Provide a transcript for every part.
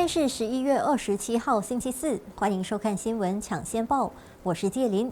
天是11月27号，星期四，欢迎收看新闻抢先报，我是介琳。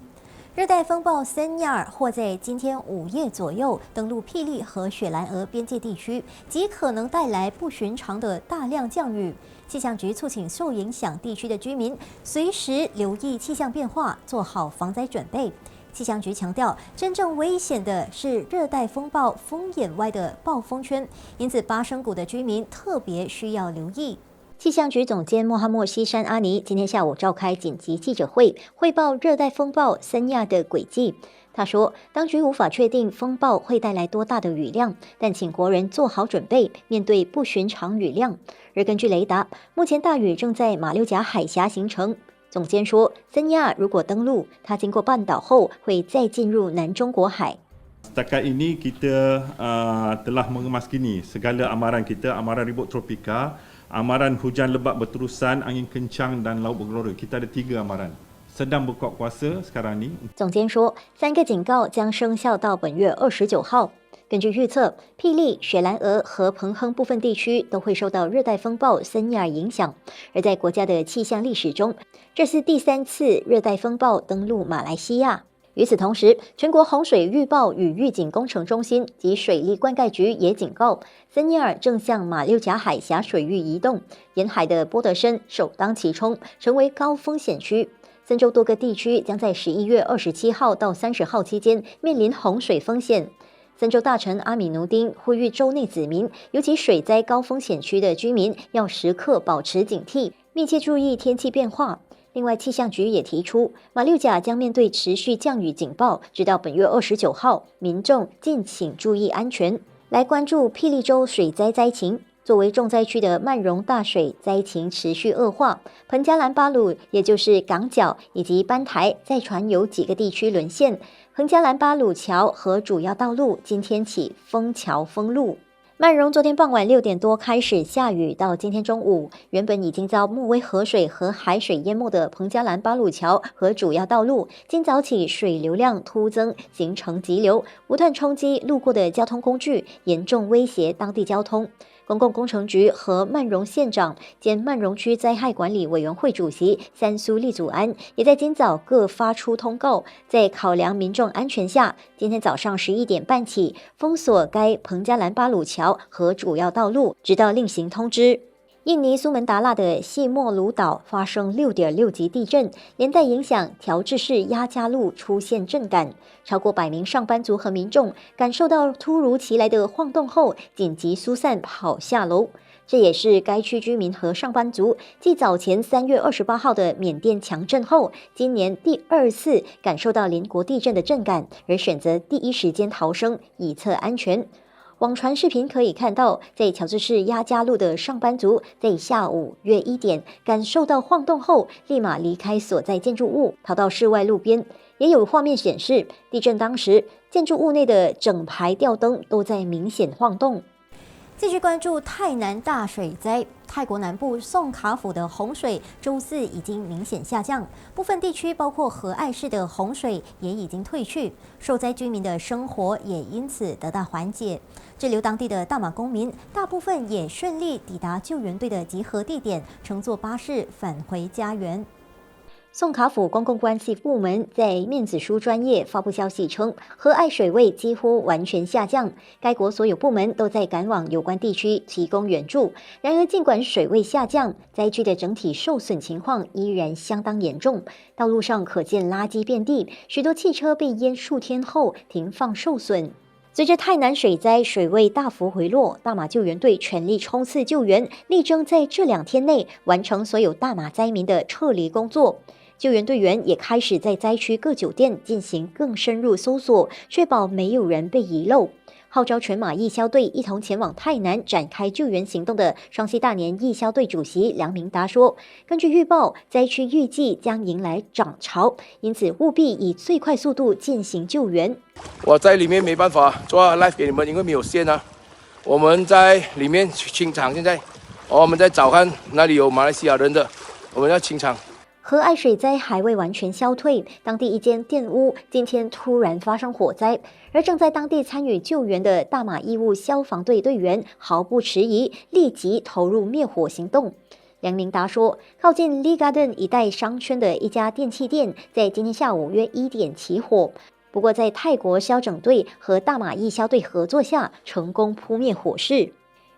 热带风暴森亚尔或在今天午夜左右登陆霹雳和雪兰莪边界地区，极可能带来不寻常的大量降雨。气象局促请受影响地区的居民随时留意气象变化，做好防灾准备。气象局强调，真正危险的是热带风暴风眼外的暴风圈，因此巴生谷的居民特别需要留意。气象局总监莫哈默西山阿尼今天下午召开紧急记者会，汇报热带风暴森亚的轨迹。他说，当局无法确定风暴会带来多大的雨量，但请国人做好准备，面对不寻常雨量。而根据雷达，目前大雨正在马六甲海峡形成。总监说，森亚如果登陆，它经过半岛后会再进入南中国海。Setakat ini kita telah mengemaskini segala amaran kita, amaran ribut tropika, amaran hujan lebat berterusan, angin kencang dan laut bergelora. Kita ada 3 amaran. Sedang berkuat kuasa sekarang ni. 总监说，3个警告将生效到本月29号。根据预测，霹雳、雪兰莪和彭亨部分地区都会受到热带风暴森亚影响。而在国家的气象历史中，这是第3次热带风暴登陆马来西亚。与此同时，全国洪水预报与预警工程中心及水利灌溉局也警告，森亚正向马六甲海峡水域移动，沿海的波德申首当其冲，成为高风险区。森州多个地区将在11月27号到30号期间面临洪水风险。森州大臣阿米努丁呼吁州内子民，尤其水灾高风险区的居民，要时刻保持警惕，密切注意天气变化。另外，气象局也提出，马六甲将面对持续降雨警报，直到本月29号，民众敬请注意安全。来关注霹雳州水灾灾情。作为重灾区的曼荣大水灾情持续恶化，彭加兰巴鲁也就是港角以及班台再传有几个地区沦陷，彭加兰巴鲁桥和主要道路今天起封桥封路。曼荣昨天傍晚6点多开始下雨，到今天中午，原本已经遭莫威河水和海水淹没的彭加兰巴鲁桥和主要道路，今早起水流量突增，形成急流，不断冲击路过的交通工具，严重威胁当地交通。公共工程局和曼荣县长兼曼荣区灾害管理委员会主席三苏利祖安也在今早各发出通告，在考量民众安全下，今天早上11点半起封锁该彭加兰巴鲁桥和主要道路，直到另行通知。印尼苏门答腊的细莫鲁岛发生6.6级地震，连带影响调治市鸭家路出现震感，超过100名上班族和民众感受到突如其来的晃动后，紧急疏散跑下楼。这也是该区居民和上班族继早前3月28号的缅甸强震后，今年第2次感受到邻国地震的震感，而选择第一时间逃生，以测安全。网传视频可以看到，在乔治市鸭家路的上班族在下午约1点感受到晃动后，立马离开所在建筑物，逃到室外路边。也有画面显示，地震当时建筑物内的整排吊灯都在明显晃动。继续关注泰南大水灾，泰国南部宋卡府的洪水周4已经明显下降，部分地区包括和爱市的洪水也已经退去，受灾居民的生活也因此得到缓解。滞留当地的大马公民大部分也顺利抵达救援队的集合地点，乘坐巴士返回家园。宋卡府公共关系部门在面子书专页发布消息称，和爱水位几乎完全下降，该国所有部门都在赶往有关地区提供援助。然而，尽管水位下降，灾区的整体受损情况依然相当严重，道路上可见垃圾遍地，许多汽车被淹数天后停放受损。随着泰南水灾水位大幅回落，大马救援队全力冲刺救援，力争在这2天内完成所有大马灾民的撤离工作。救援队员也开始在灾区各酒店进行更深入搜索，确保没有人被遗漏。号召全马义消队一同前往泰南展开救援行动的双溪大年义消队主席梁明达说，根据预报，灾区预计将迎来涨潮，因此务必以最快速度进行救援。我在里面没办法做 live 给你们，因为没有线啊。我们在里面清场，现在我们在找看哪里有马来西亚人的，我们要清场。和爱水灾还未完全消退，当地一间店屋今天突然发生火灾，而正在当地参与救援的大马义务消防队队员毫不迟疑，立即投入灭火行动。梁明达说，靠近 Lee Garden 一带商圈的一家电器店在今天下午约1点起火，不过在泰国消拯队和大马义消队合作下，成功扑灭火势。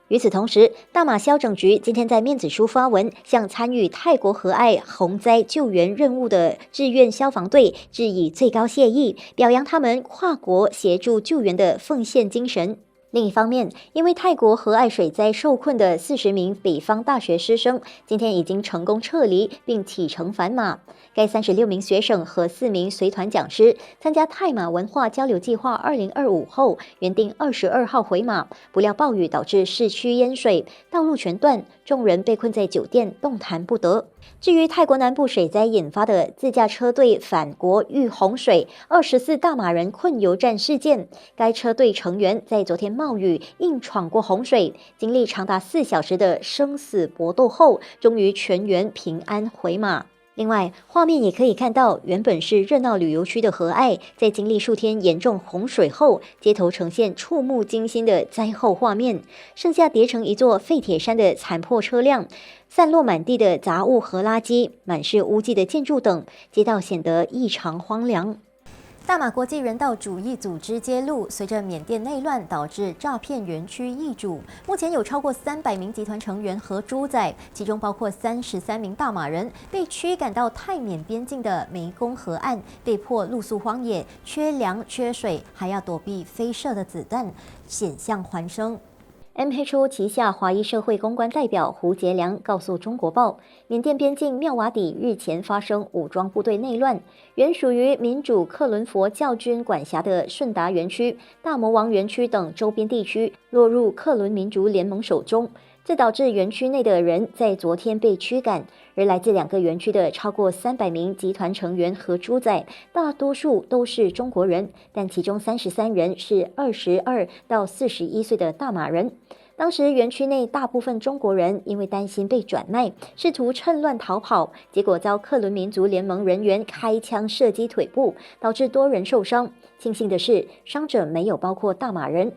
与此同时，大马消拯局今天在面子书发文，向参与泰国和爱洪灾救援任务的志愿消防队致以最高谢意，表扬他们跨国协助救援的奉献精神。另一方面，因为泰国和爱水灾受困的40名北方大学师生，今天已经成功撤离并启程返马。该36名学生和4名随团讲师参加泰马文化交流计划2025后，原定22号回马，不料暴雨导致市区淹水，道路全断，众人被困在酒店，动弹不得。至于泰国南部水灾引发的自驾车队返国遇洪水，24大马人困油站事件，该车队成员在昨天冒雨硬闯过洪水，经历长达4小时的生死搏斗后，终于全员平安回马。另外，画面也可以看到，原本是热闹旅游区的和爱，在经历数天严重洪水后，街头呈现触目惊心的灾后画面，剩下叠成一座废铁山的残破车辆，散落满地的杂物和垃圾，满是污迹的建筑等，街道显得异常荒凉。大马国际人道主义组织揭露，随着缅甸内乱导致诈骗园区易主，目前有超过300名集团成员和猪仔，其中包括33名大马人，被驱赶到泰缅边境的湄公河岸，被迫露宿荒野，缺粮缺水，还要躲避飞射的子弹，险象环生。MHO 旗下华裔社会公关代表胡杰良告诉中国报，缅甸边境妙瓦底日前发生武装部队内乱，原属于民主克伦佛教军管辖的顺达园区、大魔王园区等周边地区落入克伦民族联盟手中，这导致园区内的人在昨天被驱赶，而来自2个园区的超过300名集团成员和猪仔，大多数都是中国人，但其中33人是22到41岁的大马人。当时园区内大部分中国人因为担心被转卖，试图趁乱逃跑，结果遭克伦民族联盟人员开枪射击腿部，导致多人受伤。庆幸的是，伤者没有包括大马人。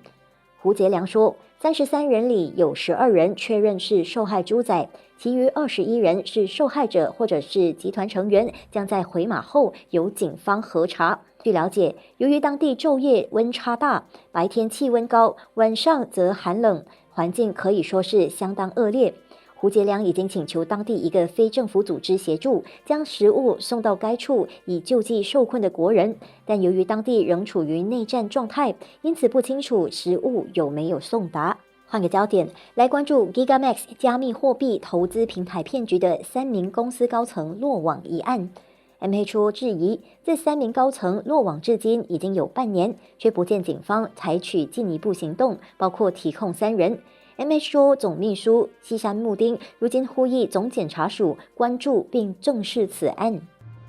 胡杰良说，33人里有12人确认是受害猪仔，其余21人是受害者或者是集团成员，将在回马后由警方核查。据了解，由于当地昼夜温差大，白天气温高，晚上则寒冷，环境可以说是相当恶劣。胡杰良已经请求当地一个非政府组织协助，将食物送到该处，以救济受困的国人。但由于当地仍处于内战状态，因此不清楚食物有没有送达。换个焦点，来关注 GigaMax 加密货币投资平台骗局的3名公司高层落网一案。MHO 质疑，这3名高层落网至今已经有半年，却不见警方采取进一步行动，包括提控3人。MHO 总秘书西山穆丁如今呼吁总检察署关注并正视此案。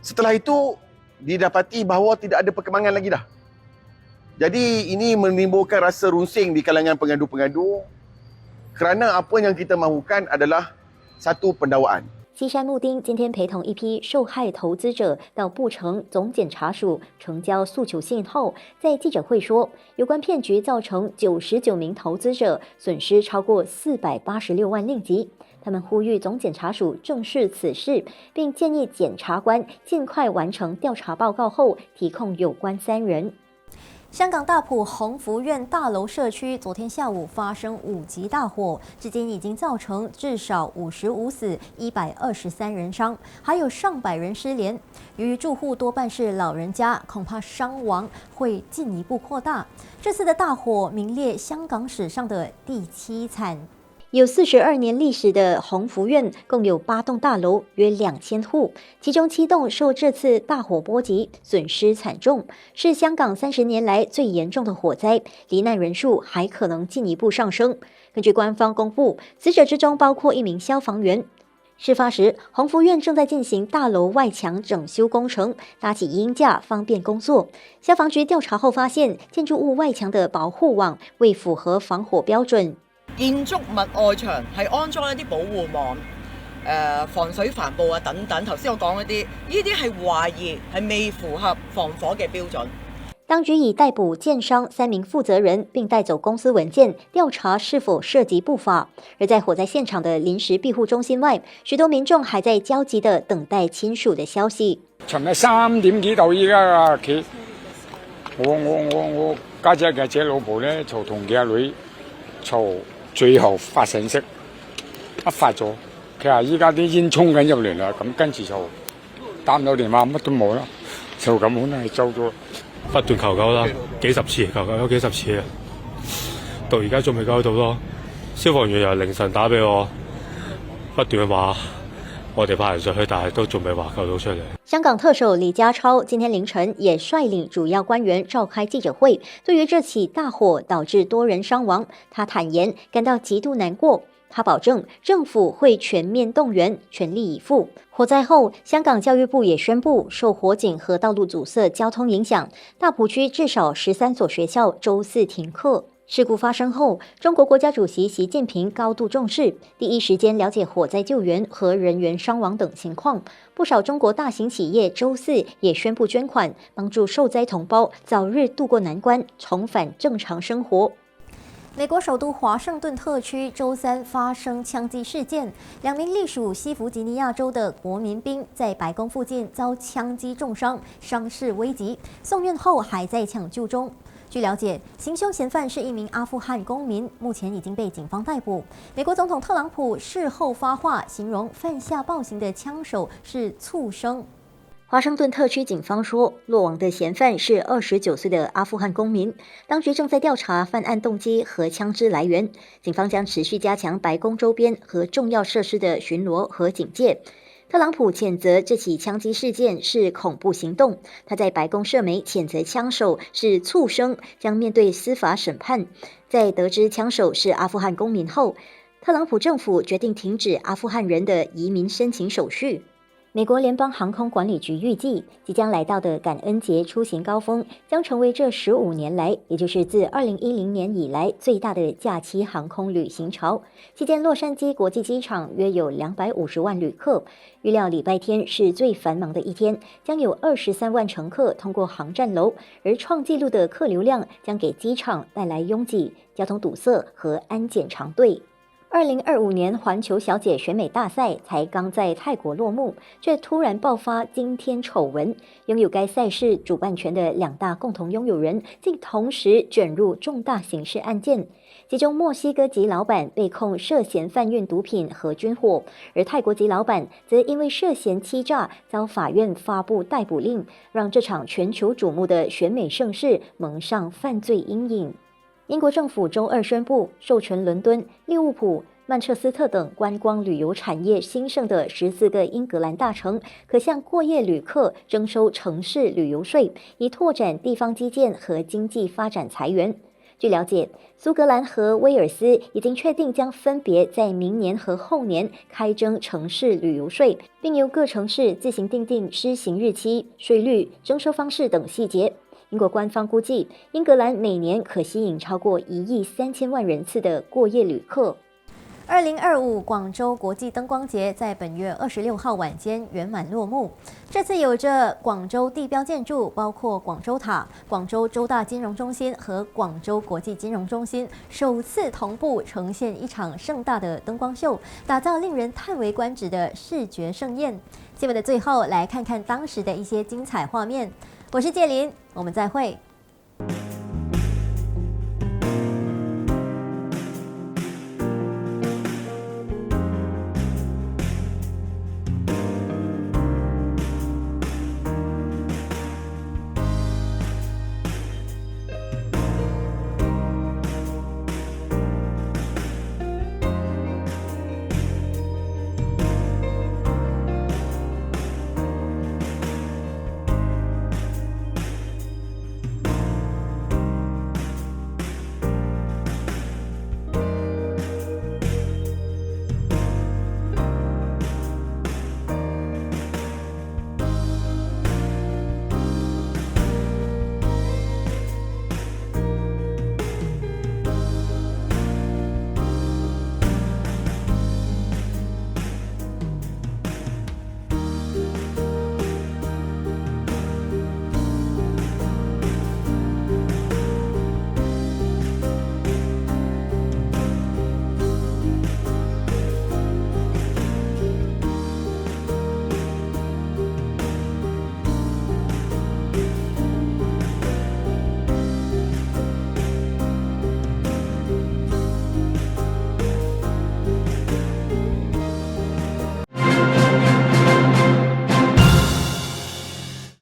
Setelah itu didapati bahawa tidak ada perkembangan lagi dah. Jadi ini menimbulkan rasa runsing di kalangan pengadu-pengadu kerana apa yang kita mahukan adalah satu pendakwaan. 西山穆丁今天陪同一批受害投资者到布城总检察署呈交诉求信后，在记者会说，有关骗局造成99名投资者损失超过486万令吉。他们呼吁总检察署正视此事，并建议检察官尽快完成调查报告后提控有关3人。香港大埔鸿福苑大楼社区昨天下午发生5级大火，至今已经造成至少55死、123人伤，还有上百人失联。由于住户多半是老人家，恐怕伤亡会进一步扩大。这次的大火名列香港史上的第7惨。有42年历史的鸿福苑共有8栋大楼，约2000户，其中7栋受这次大火波及，损失惨重，是香港30年来最严重的火灾，罹难人数还可能进一步上升。根据官方公布，死者之中包括1名消防员。事发时，鸿福苑正在进行大楼外墙整修工程，搭起衣架方便工作。消防局調查後發現，建築物外牆的保護網未符合防火標準。建築物外牆係安裝一啲保護網、防水帆布啊等等。頭先我講嗰啲，呢啲係懷疑係未符合防火嘅標準。当局已逮捕建商3名负责人，并带走公司文件，调查是否涉及不法。而在火灾现场的临时庇护中心外，许多民众还在焦急地等待亲属的消息。尋日3點幾到依家企，我家姐嘅姐老婆咧就同佢阿女就最後發信息，一發咗，佢話依家啲煙衝緊入嚟啦，咁跟住就打唔到電話，乜都冇啦，就咁可能係走咗。不斷求救啦，幾十次求救咗幾十次啊，到而家仲未救到咯。消防員又凌晨打俾我，不斷話我哋派人上去，但係都仲未話救到出嚟。香港特首李家超今天凌晨也率领主要官员召开记者会，对于这起大火导致多人伤亡，他坦言感到极度难过。他保证政府会全面动员，全力以赴。火灾后，香港教育部也宣布，受火警和道路阻塞交通影响，大埔区至少13所学校周4停课。事故发生后，中国国家主席习近平高度重视，第一时间了解火灾救援和人员伤亡等情况。不少中国大型企业周4也宣布捐款，帮助受灾同胞早日渡过难关，重返正常生活。美国首都华盛顿特区周3发生枪击事件，2名隶属西弗吉尼亚州的国民兵在白宫附近遭枪击重伤，伤势危急，送院后还在抢救中。据了解，行凶嫌犯是一名阿富汗公民，目前已经被警方逮捕。美国总统特朗普事后发话，形容犯下暴行的枪手是畜生。华盛顿特区警方说，落网的嫌犯是29岁的阿富汗公民。当局正在调查犯案动机和枪支来源。警方将持续加强白宫周边和重要设施的巡逻和警戒。特朗普谴责这起枪击事件是恐怖行动，他在白宫社媒谴责枪手是畜生，将面对司法审判。在得知枪手是阿富汗公民后，特朗普政府决定停止阿富汗人的移民申请手续。美国联邦航空管理局预计，即将来到的感恩节出行高峰将成为这15年来，也就是自2010年以来最大的假期航空旅行潮。期间，洛杉矶国际机场约有250万旅客，预料礼拜天是最繁忙的一天，将有23万乘客通过航站楼，而创纪录的客流量将给机场带来拥挤、交通堵塞和安检长队。2025年环球小姐选美大赛才刚在泰国落幕，却突然爆发惊天丑闻。拥有该赛事主办权的2大共同拥有人，竟同时卷入重大刑事案件。其中，墨西哥籍老板被控涉嫌贩运毒品和军火，而泰国籍老板则因为涉嫌欺诈，遭法院发布逮捕令，让这场全球瞩目的选美盛事蒙上犯罪阴影。英国政府周2宣布，授权伦敦、利物浦、曼彻斯特等观光旅游产业兴盛的14个英格兰大城，可向过夜旅客征收城市旅游税，以拓展地方基建和经济发展财源。据了解，苏格兰和威尔斯已经确定将分别在明年和后年开征城市旅游税，并由各城市自行订定施行日期、税率、征收方式等细节。英国官方估计，英格兰每年可吸引超过1亿3000万人次的过夜旅客。2025广州国际灯光节在本月26号晚间圆满落幕。这次有着广州地标建筑，包括广州塔、广州周大金融中心和广州国际金融中心，首次同步呈现一场盛大的灯光秀，打造令人叹为观止的视觉盛宴。新闻的最后，来看看当时的一些精彩画面。我是介琳，我们再会。